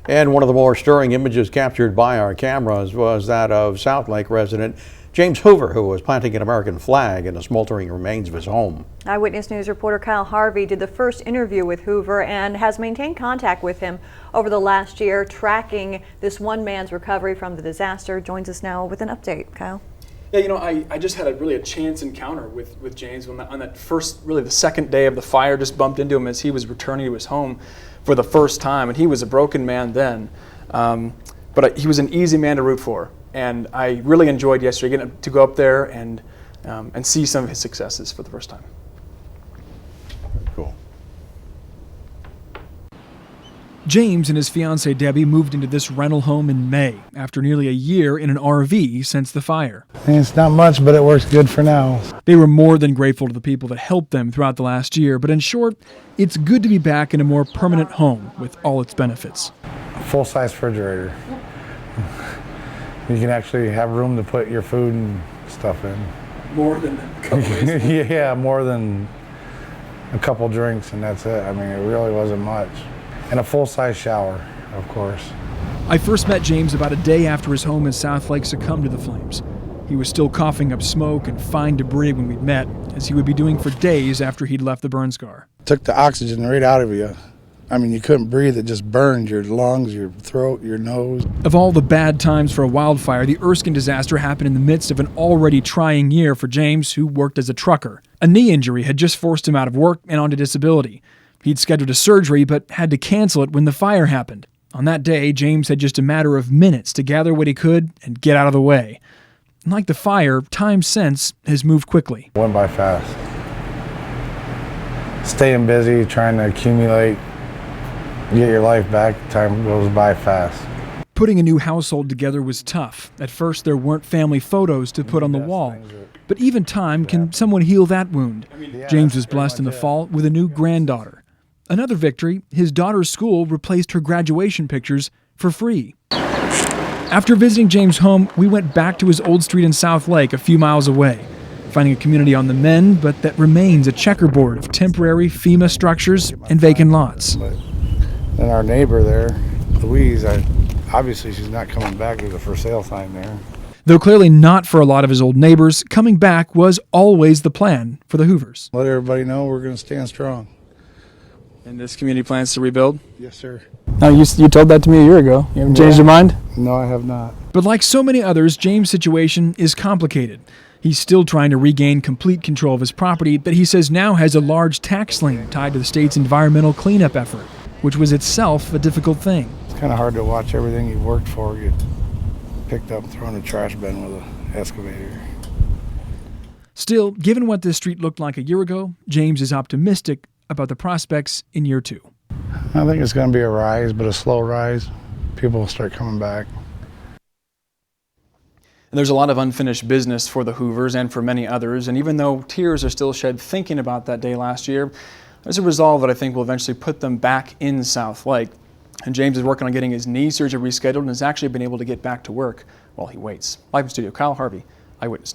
And one of the more stirring images captured by our cameras was that of South Lake resident James Hoover, who was planting an American flag in the smoldering remains of his home. Eyewitness News reporter Kyle Harvey did the first interview with Hoover and has maintained contact with him over the last year, tracking this one man's recovery from the disaster. Joins us now with an update. Kyle. Yeah, you know, I just had a chance encounter with James on that first, really the second day of the fire. Just bumped into him as he was returning to his home for the first time, and he was a broken man then, but he was an easy man to root for. And I really enjoyed yesterday getting to go up there and see some of his successes for the first time. Cool. James and his fiancée Debbie moved into this rental home in May after nearly a year in an RV since the fire. It's not much, but it works good for now. They were more than grateful to the people that helped them throughout the last year, but in short, it's good to be back in a more permanent home with all its benefits. A full-size refrigerator. You can actually have room to put your food and stuff in. More than a couple days. Yeah, more than a couple drinks, and that's it. I mean, it really wasn't much. And a full-size shower, of course. I first met James about a day after his home in South Lake succumbed to the flames. He was still coughing up smoke and fine debris when we'd met, as he would be doing for days after he'd left the burn scar. Took the oxygen right out of you. I mean, you couldn't breathe. It just burned your lungs, your throat, your nose. Of all the bad times for a wildfire, the Erskine disaster happened in the midst of an already trying year for James, who worked as a trucker. A knee injury had just forced him out of work and onto disability. He'd scheduled a surgery but had to cancel it when the fire happened. On that day, James had just a matter of minutes to gather what he could and get out of the way. Like the fire, time since has moved quickly. Went by fast. Staying busy, trying to accumulate, get your life back, time goes by fast. Putting a new household together was tough. At first, there weren't family photos to put on the wall. But even time can somewhat heal that wound. James was blessed in the fall with a new granddaughter. Another victory, his daughter's school replaced her graduation pictures for free. After visiting James' home, we went back to his old street in South Lake a few miles away, finding a community on the mend, but that remains a checkerboard of temporary FEMA structures and vacant lots. And our neighbor there, Louise, obviously she's not coming back. There's a for sale sign there. Though clearly not for a lot of his old neighbors, coming back was always the plan for the Hoovers. Let everybody know we're going to stand strong. And this community plans to rebuild? Yes, sir. Now, you told that to me a year ago. You haven't changed your mind? No, I have not. But like so many others, James' situation is complicated. He's still trying to regain complete control of his property that he says now has a large tax lien tied to the state's environmental cleanup effort, which was itself a difficult thing. It's kind of hard to watch everything you've worked for get picked up and thrown in a trash bin with an excavator. Still, given what this street looked like a year ago, James is optimistic about the prospects in year two. I think it's going to be a rise, but a slow rise. People will start coming back. And there's a lot of unfinished business for the Hoovers and for many others, and even though tears are still shed thinking about that day last year, there's a resolve that I think will eventually put them back in South Lake. And James is working on getting his knee surgery rescheduled and has actually been able to get back to work while he waits. Live in studio, Kyle Harvey, Eyewitness News.